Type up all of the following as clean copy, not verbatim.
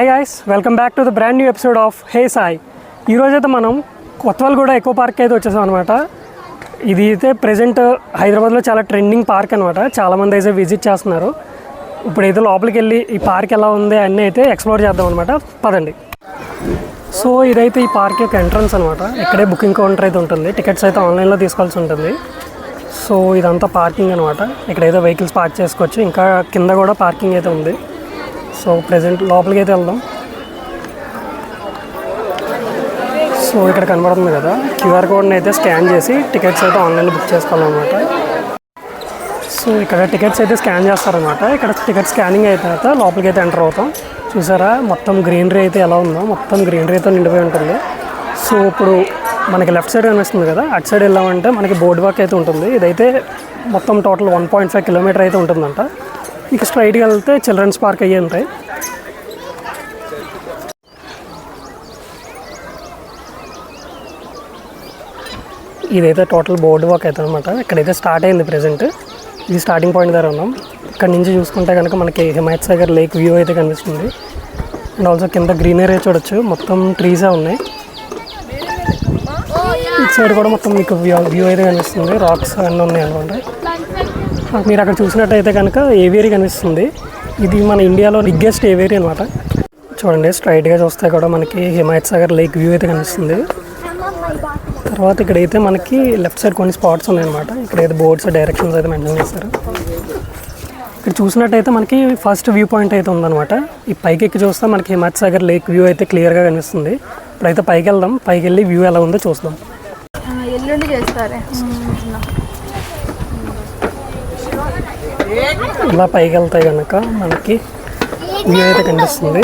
Hi guys, welcome back to the brand new episode of hey Sai. ఈరోజు అయితే మనం కొత్తవాల్గూడ echo park అయితే వచ్చేసాం అనమాట. ఇది అయితే ప్రజెంట్ హైదరాబాద్లో చాలా ట్రెండింగ్ పార్క్ అనమాట. చాలామంది అయితే విజిట్ చేస్తున్నారు. ఇప్పుడైతే లోపలికి వెళ్ళి ఈ పార్క్ ఎలా ఉంది అన్నీ అయితే ఎక్స్ప్లోర్ చేద్దాం అనమాట. పదండి. సో ఇదైతే ఈ పార్క్ యొక్క ఎంట్రన్స్ అనమాట. ఇక్కడే బుకింగ్ కౌంటర్ అయితే ఉంటుంది. టికెట్స్ అయితే ఆన్లైన్లో తీసుకోవాల్సి ఉంటుంది. సో ఇదంతా పార్కింగ్ అనమాట. ఇక్కడైతే వెహికల్స్ పార్క్ చేసుకోవచ్చు. ఇంకా కింద కూడా పార్కింగ్ అయితే ఉంది. సో ప్రజెంట్ లోపలికి అయితే వెళ్దాం. సో ఇక్కడ కనబడుతుంది కదా, క్యూఆర్ కోడ్ని అయితే స్కాన్ చేసి టికెట్స్ అయితే ఆన్లైన్లో బుక్ చేసుకోవాలన్నమాట. సో ఇక్కడ టికెట్స్ అయితే స్కాన్ చేస్తారనమాట. ఇక్కడ టికెట్ స్కానింగ్ అయిన తర్వాత లోపలికి అయితే ఎంటర్ అవుతాం. చూసారా మొత్తం గ్రీనరీ అయితే ఎలా ఉందో, మొత్తం గ్రీనరీతో నిండిపోయి ఉంటుంది. సో ఇప్పుడు మనకి లెఫ్ట్ సైడ్ కనిపిస్తుంది కదా, అటు సైడ్ వెళ్ళామంటే మనకి బోర్డ్ వాక్ అయితే ఉంటుంది. ఇదైతే మొత్తం టోటల్ 1.5 కిలోమీటర్ అయితే ఉంటుందంట. ఇక స్ట్రైట్గా వెళ్తే చిల్డ్రన్స్ పార్క్ అయ్యి ఉంటాయి. ఇదైతే టోటల్ బోర్డు వాక్ అవుతుంది అనమాట. ఇక్కడైతే స్టార్ట్ అయింది ప్రజెంట్. ఇది స్టార్టింగ్ పాయింట్ దగ్గర ఉన్నాం. ఇక్కడ నుంచి చూసుకుంటే కనుక మనకి హిమాయత్ సాగర్ లేక్ వ్యూ అయితే కనిపిస్తుంది. అండ్ ఆల్సో కింద గ్రీనరీ చూడొచ్చు, మొత్తం ట్రీసే ఉన్నాయి. ఇటు సైడ్ కూడా మొత్తం మీకు వ్యూ అయితే కనిపిస్తుంది. రాక్స్ అన్నీ ఉన్నాయి అనుకోండి. మీరు అక్కడ చూసినట్టయితే కనుక ఏవియరీ కనిపిస్తుంది. ఇది మన ఇండియాలో బిగ్గెస్ట్ ఏవియరీ అనమాట. చూడండి, స్ట్రైట్గా చూస్తే కూడా మనకి హిమాయత్ సాగర్ లేక్ వ్యూ అయితే కనిపిస్తుంది. తర్వాత ఇక్కడైతే మనకి లెఫ్ట్ సైడ్ కొన్ని స్పాట్స్ ఉన్నాయన్నమాట. ఇక్కడైతే బోర్డ్స్ డైరెక్షన్స్ అయితే మెన్షన్ చేస్తారు. ఇక్కడ చూసినట్టయితే మనకి ఫస్ట్ వ్యూ పాయింట్ అయితే ఉందన్నమాట. ఈ పైకి ఎక్కి చూస్తే మనకి హిమాయత్ సాగర్ లేక్ వ్యూ అయితే క్లియర్గా కనిపిస్తుంది. ఇప్పుడైతే పైకి వెళ్దాం. పైకి వెళ్ళి వ్యూ ఎలా ఉందో చూద్దాం. ఎల్లుండి చేస్తారే. ఇలా పైకి వెళ్తే కనుక మనకి వ్యూ అయితే కనిపిస్తుంది.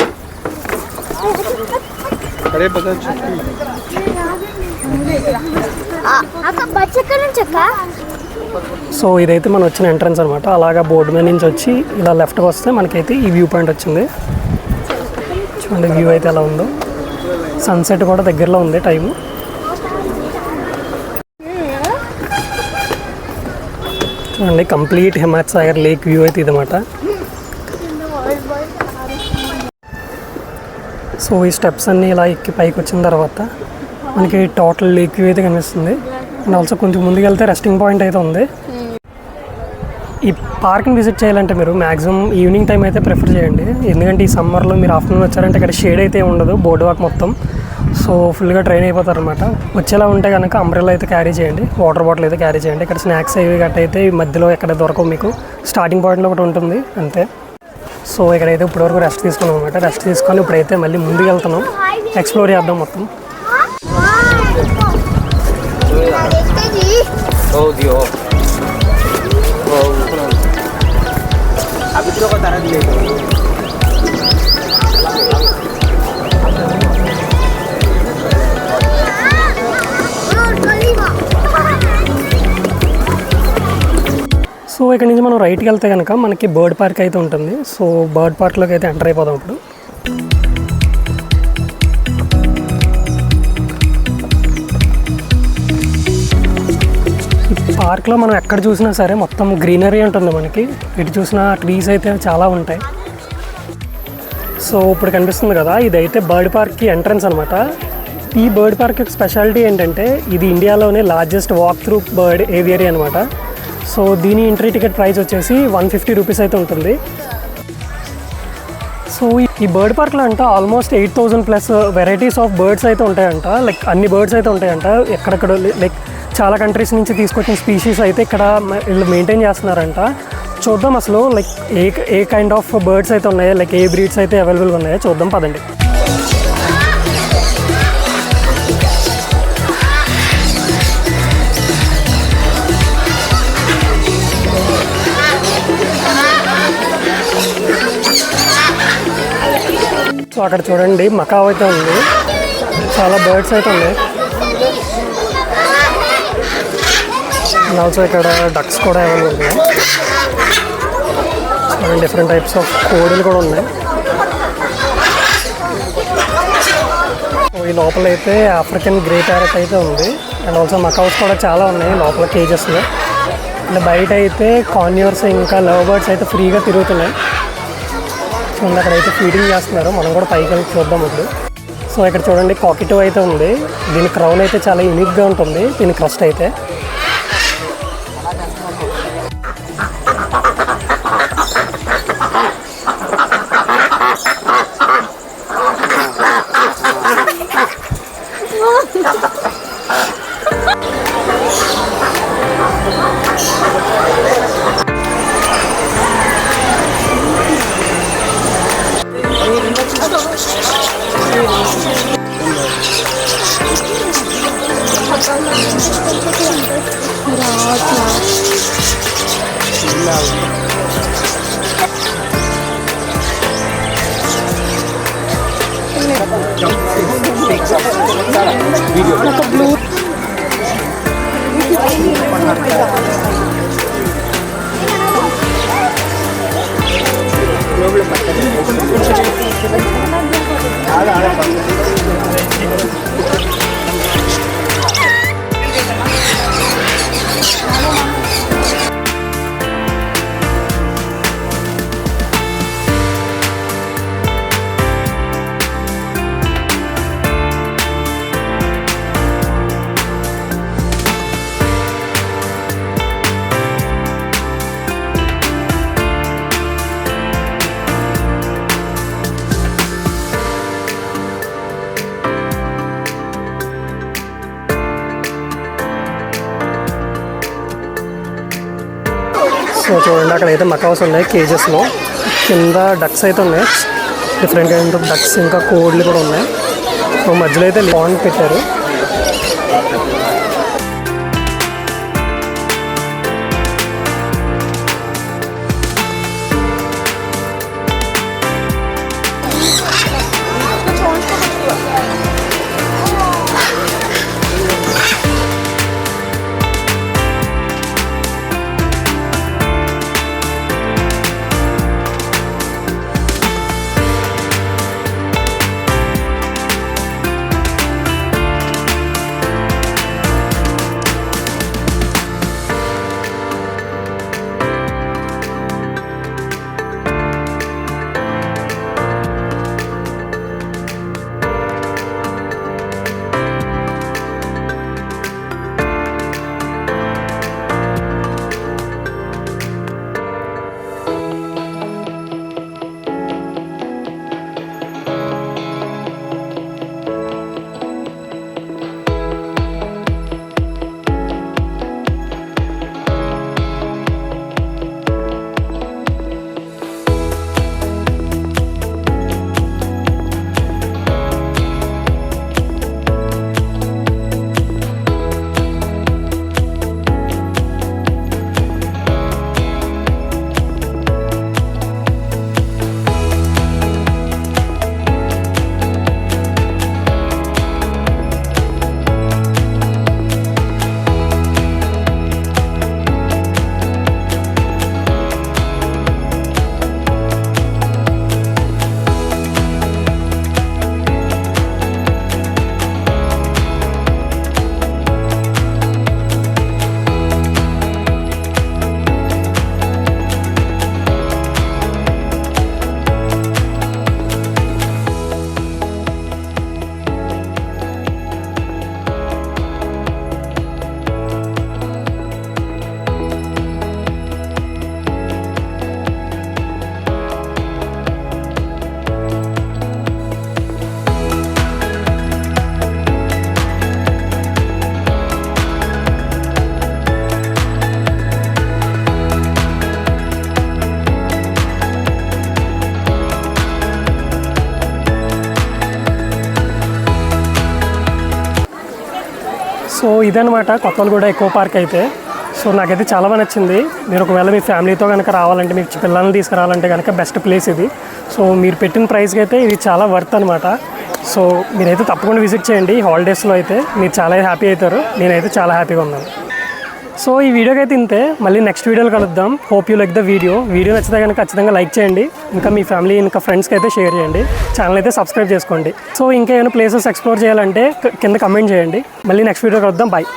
సో ఇదైతే మనం వచ్చిన ఎంట్రన్స్ అనమాట. అలాగా బోర్డు మీద నుంచి వచ్చి ఇలా లెఫ్ట్కి వస్తే మనకైతే ఈ వ్యూ పాయింట్ వచ్చింది. చూడండి వ్యూ అయితే ఎలా ఉందో. సన్సెట్ కూడా దగ్గరలో ఉంది టైము. చూడండి complete Himayat Sagar lake view అయితే ఇదన్నమాట. సో ఈ స్టెప్స్ అన్నీ ఇలా ఎక్కి పైకి వచ్చిన తర్వాత మనకి టోటల్ లేక్ వ్యూ అయితే కనిపిస్తుంది. అండ్ ఆల్సో కొంచెం ముందుకు వెళ్తే రెస్టింగ్ పాయింట్ అయితే ఉంది. ఈ పార్క్ని విజిట్ చేయాలంటే మీరు మ్యాక్సిమం ఈవినింగ్ టైం అయితే ప్రిఫర్ చేయండి. ఎందుకంటే ఈ సమ్మర్లో మీరు ఆఫ్టర్నూన్ వచ్చారంటే ఇక్కడ షేడ్ అయితే ఉండదు, బోర్డు వాక్ మొత్తం. సో ఫుల్గా ట్రైన్ అయిపోతారు అనమాట. వచ్చేలా ఉంటే కనుక అంబ్రెల్లా అయితే క్యారీ చేయండి, వాటర్ బాటిల్ అయితే క్యారీ చేయండి. ఇక్కడ స్నాక్స్ అవి గట్ట అయితే ఈ మధ్యలో ఎక్కడ దొరకవు, మీకు స్టార్టింగ్ పాయింట్లో ఒకటి ఉంటుంది అంతే. సో ఇక్కడైతే ఇప్పటివరకు రెస్ట్ తీసుకున్నాం అనమాట. రెస్ట్ తీసుకొని ఇప్పుడైతే మళ్ళీ ముందుకు వెళ్తున్నాం, ఎక్స్ప్లోర్ చేద్దాం మొత్తం. సో ఇక్కడ నుంచి మనం రైట్కి వెళ్తే కనుక మనకి బర్డ్ పార్క్ అయితే ఉంటుంది. సో బర్డ్ పార్క్లోకి అయితే ఎంటర్ అయిపోదాం ఇప్పుడు. ఈ పార్క్లో మనం ఎక్కడ చూసినా సరే మొత్తం గ్రీనరీ ఉంటుంది మనకి. ఇటు చూసినా ట్రీస్ అయితే చాలా ఉంటాయి. సో ఇప్పుడు కనిపిస్తుంది కదా, ఇదైతే బర్డ్ పార్క్కి ఎంట్రన్స్ అనమాట. ఈ బర్డ్ పార్క్ యొక్క స్పెషాలిటీ ఏంటంటే ఇది ఇండియాలోనే largest walk through bird aviary అనమాట. సో దీని ఎంట్రీ టికెట్ ప్రైస్ వచ్చేసి 150 రూపీస్ అయితే ఉంటుంది. సో ఈ బర్డ్ పార్క్లో అంట ఆల్మోస్ట్ 8,000+ వెరైటీస్ ఆఫ్ బర్డ్స్ అయితే ఉంటాయంట. లైక్ అన్ని బర్డ్స్ అయితే ఉంటాయంట. ఎక్కడెక్కడ లైక్ చాలా కంట్రీస్ నుంచి తీసుకొచ్చిన స్పీషీస్ అయితే ఇక్కడ వీళ్ళు మెయింటైన్ చేస్తున్నారంట. చూద్దాం అసలు like A kind of birds అయితే ఉన్నాయో, లైక్ ఏ బ్రీడ్స్ అయితే అవైలబుల్గా ఉన్నాయో చూద్దాం పదండి. సో అక్కడ చూడండి మకావ్ అయితే ఉంది, చాలా బర్డ్స్ అయితే ఉన్నాయి. అండ్ ఆల్సో ఇక్కడ డక్స్ కూడా అవైలబుల్ ఉన్నాయి. డిఫరెంట్ టైప్స్ ఆఫ్ కోడిలు కూడా ఉన్నాయి. ఈ లోపల అయితే ఆఫ్రికన్ గ్రే ప్యారెట్ అయితే ఉంది. అండ్ ఆల్సో మకావ్స్ కూడా చాలా ఉన్నాయి లోపల కేజెస్లో. అండ్ బయట అయితే కాన్యూర్స్ ఇంకా లవ్ బర్డ్స్ అయితే ఫ్రీగా తిరుగుతున్నాయి. చూడండి అక్కడైతే ఫీడింగ్ చేస్తున్నారు, మనం కూడా పైకి వెళ్ళి చూద్దాం ఇప్పుడు. సో ఇక్కడ చూడండి కాకిటో అయితే ఉంది. దీని క్రౌన్ అయితే చాలా యూనిక్గా ఉంటుంది, దీని క్రస్ట్ అయితే. సో చూడండి అక్కడైతే మకాస్ ఉన్నాయి కేజెస్లో. కింద డక్స్ అయితే ఉన్నాయి, డిఫరెంట్ కైండ్ ఆఫ్ డక్స్, ఇంకా కోడ్లు కూడా ఉన్నాయి. సో మధ్యలో అయితే పాండ్ పెట్టారు. సో ఇదనమాట కొత్తగూడ ఎకో పార్క్ అయితే. సో నాకైతే చాలా బాగా నచ్చింది. మీరు ఒకవేళ మీ ఫ్యామిలీతో కనుక రావాలంటే, మీ పిల్లల్ని తీసుకురావాలంటే కనుక బెస్ట్ ప్లేస్ ఇది. సో మీరు పెట్టిన ప్రైస్కి అయితే ఇది చాలా వర్త్ అనమాట. సో మీరైతే తప్పకుండా విజిట్ చేయండి. హాలిడేస్లో అయితే మీరు చాలా హ్యాపీ అవుతారు. నేనైతే చాలా హ్యాపీగా ఉన్నాను. సో ఈ వీడియోకి అయితే ఇంతే. మళ్ళీ నెక్స్ట్ వీడియోలో కలుద్దాం. Hope you like the video. Video నచ్చితే కనుక ఖచ్చితంగా లైక్ చేయండి. ఇంకా మీ ఫ్యామిలీ ఇంకా ఫ్రెండ్స్కి అయితే షేర్ చేయండి. ఛానల్ అయితే సబ్స్క్రైబ్ చేసుకోండి. సో ఇంకా ఏమైనా ప్లేసెస్ ఎక్స్ప్లోర్ చేయాలంటే కింద కమెంట్ చేయండి. మళ్ళీ నెక్స్ట్ వీడియో కలుద్దాం. బాయ్.